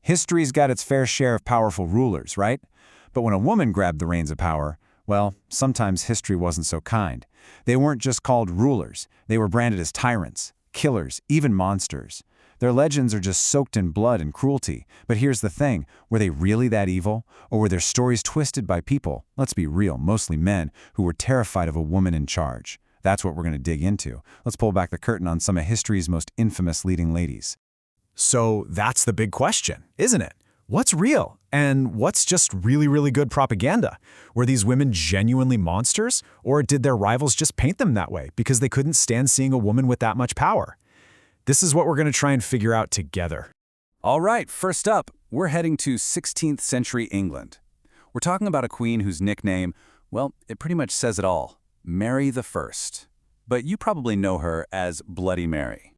History's got its fair share of powerful rulers, right? But when a woman grabbed the reins of power, well, sometimes history wasn't so kind. They weren't just called rulers. They were branded as tyrants, killers, even monsters. Their legends are just soaked in blood and cruelty. But here's the thing, were they really that evil? Or were their stories twisted by people, let's be real, mostly men, who were terrified of a woman in charge? That's what we're going to dig into. Let's pull back the curtain on some of history's most infamous leading ladies. So that's the big question, isn't it? What's real? And what's just really, really good propaganda? Were these women genuinely monsters? Or did their rivals just paint them that way because they couldn't stand seeing a woman with that much power? This is what we're going to try and figure out together. All right, first up, we're heading to 16th century England. We're talking about a queen whose nickname, well, it pretty much says it all, Mary the First. But you probably know her as Bloody Mary.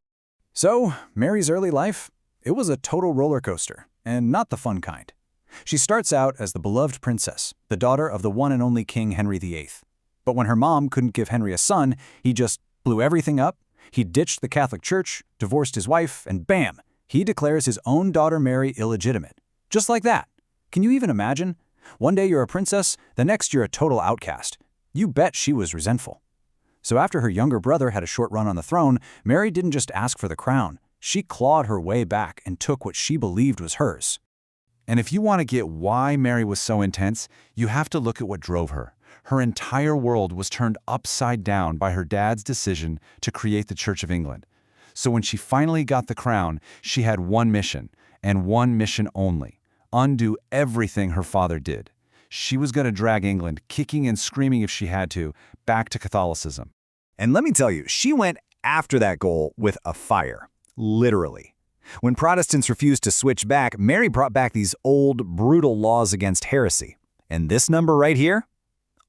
So, Mary's early life, it was a total roller coaster, and not the fun kind. She starts out as the beloved princess, the daughter of the one and only King Henry VIII. But when her mom couldn't give Henry a son, he just blew everything up. He ditched the Catholic Church, divorced his wife, and bam, he declares his own daughter Mary illegitimate. Just like that. Can you even imagine? One day you're a princess, the next you're a total outcast. You bet she was resentful. So after her younger brother had a short run on the throne, Mary didn't just ask for the crown. She clawed her way back and took what she believed was hers. And if you want to get why Mary was so intense, you have to look at what drove her. Her entire world was turned upside down by her dad's decision to create the Church of England. So when she finally got the crown, she had one mission, and one mission only: undo everything her father did. She was going to drag England, kicking and screaming if she had to, back to Catholicism. And let me tell you, she went after that goal with a fire, literally. When Protestants refused to switch back, Mary brought back these old, brutal laws against heresy. And this number right here?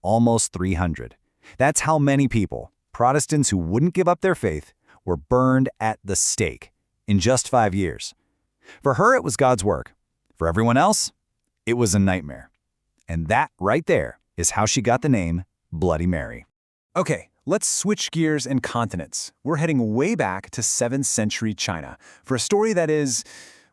Almost 300. That's how many people, Protestants who wouldn't give up their faith, were burned at the stake in just 5 years. For her, it was God's work. For everyone else, it was a nightmare. And that right there is how she got the name Bloody Mary. Okay, let's switch gears and continents. We're heading way back to 7th century China for a story that is,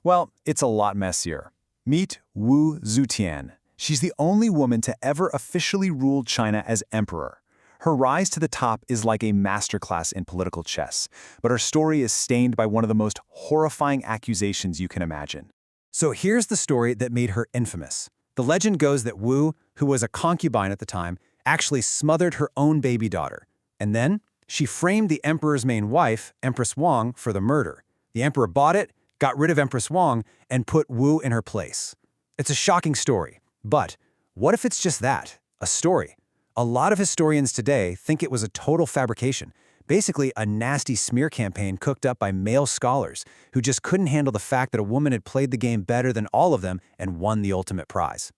well, it's a lot messier. Meet Wu Zetian. She's the only woman to ever officially rule China as emperor. Her rise to the top is like a masterclass in political chess, but her story is stained by one of the most horrifying accusations you can imagine. So here's the story that made her infamous. The legend goes that Wu, who was a concubine at the time, actually smothered her own baby daughter. And then she framed the emperor's main wife, Empress Wang, for the murder. The emperor bought it, got rid of Empress Wang, and put Wu in her place. It's a shocking story. But what if it's just that, a story? A lot of historians today think it was a total fabrication, basically a nasty smear campaign cooked up by male scholars who just couldn't handle the fact that a woman had played the game better than all of them and won the ultimate prize.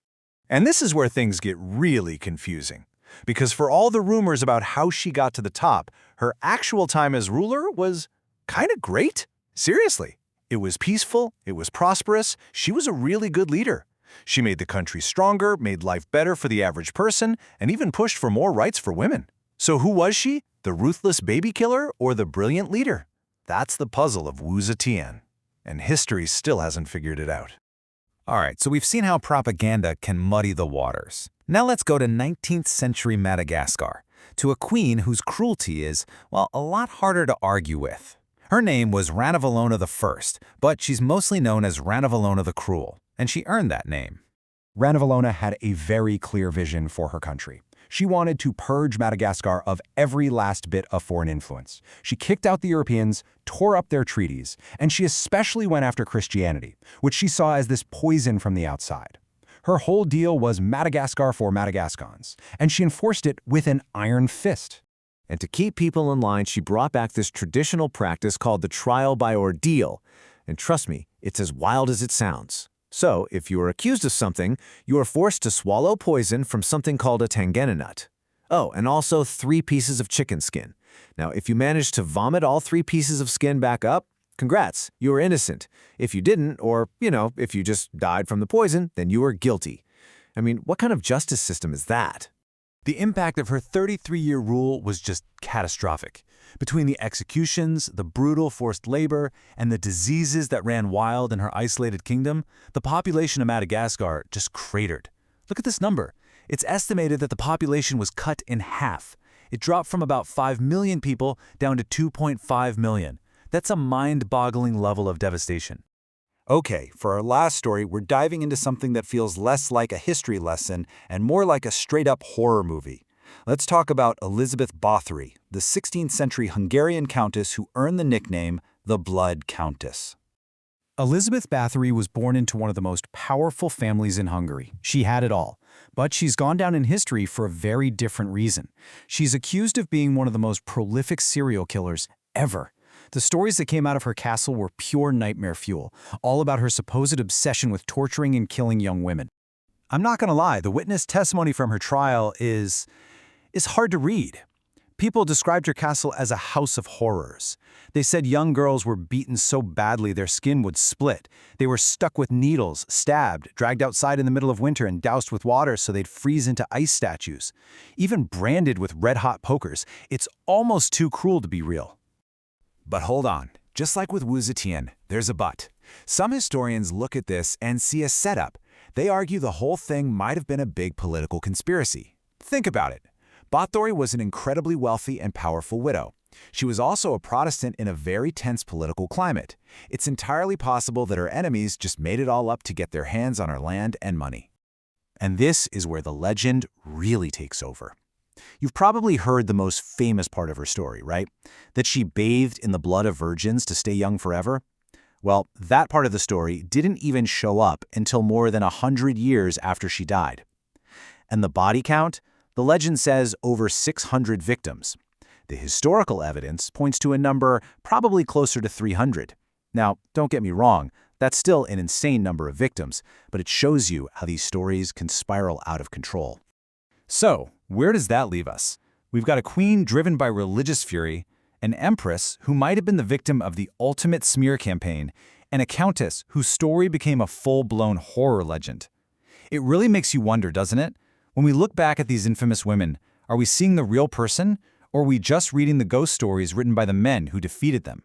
And this is where things get really confusing. Because for all the rumors about how she got to the top, her actual time as ruler was kind of great. Seriously. It was peaceful, it was prosperous, she was a really good leader. She made the country stronger, made life better for the average person, and even pushed for more rights for women. So who was she? The ruthless baby killer or the brilliant leader? That's the puzzle of Wu Zetian. And history still hasn't figured it out. All right, so we've seen how propaganda can muddy the waters. Now let's go to 19th century Madagascar, to a queen whose cruelty is, well, a lot harder to argue with. Her name was Ranavalona I, but she's mostly known as Ranavalona the Cruel, and she earned that name. Ranavalona had a very clear vision for her country. She wanted to purge Madagascar of every last bit of foreign influence. She kicked out the Europeans, tore up their treaties, and she especially went after Christianity, which she saw as this poison from the outside. Her whole deal was Madagascar for Madagascans, and she enforced it with an iron fist. And to keep people in line, she brought back this traditional practice called the trial by ordeal. And trust me, it's as wild as it sounds. So, if you are accused of something, you are forced to swallow poison from something called a tangena nut. Oh, and also 3 pieces of chicken skin. Now, if you manage to vomit all 3 pieces of skin back up, congrats, you are innocent. If you didn't, or, if you just died from the poison, then you are guilty. I mean, what kind of justice system is that? The impact of her 33-year rule was just catastrophic. Between the executions, the brutal forced labor, and the diseases that ran wild in her isolated kingdom, the population of Madagascar just cratered. Look at this number. It's estimated that the population was cut in half. It dropped from about 5 million people down to 2.5 million. That's a mind-boggling level of devastation. Okay, for our last story, we're diving into something that feels less like a history lesson and more like a straight-up horror movie. Let's talk about Elizabeth Bathory, the 16th century Hungarian countess who earned the nickname the Blood Countess. Elizabeth Bathory was born into one of the most powerful families in Hungary. She had it all. But she's gone down in history for a very different reason. She's accused of being one of the most prolific serial killers ever. The stories that came out of her castle were pure nightmare fuel, all about her supposed obsession with torturing and killing young women. I'm not going to lie, the witness testimony from her trial is hard to read. People described her castle as a house of horrors. They said young girls were beaten so badly their skin would split. They were stuck with needles, stabbed, dragged outside in the middle of winter and doused with water so they'd freeze into ice statues. Even branded with red-hot pokers. It's almost too cruel to be real. But hold on, just like with Wu Zetian, there's a but. Some historians look at this and see a setup. They argue the whole thing might have been a big political conspiracy. Think about it. Bathory was an incredibly wealthy and powerful widow. She was also a Protestant in a very tense political climate. It's entirely possible that her enemies just made it all up to get their hands on her land and money. And this is where the legend really takes over. You've probably heard the most famous part of her story, right? That she bathed in the blood of virgins to stay young forever? Well, that part of the story didn't even show up until more than 100 years after she died. And the body count? The legend says over 600 victims. The historical evidence points to a number probably closer to 300. Now, don't get me wrong, that's still an insane number of victims, but it shows you how these stories can spiral out of control. So, where does that leave us? We've got a queen driven by religious fury, an empress who might have been the victim of the ultimate smear campaign, and a countess whose story became a full-blown horror legend. It really makes you wonder, doesn't it? When we look back at these infamous women, are we seeing the real person, or are we just reading the ghost stories written by the men who defeated them?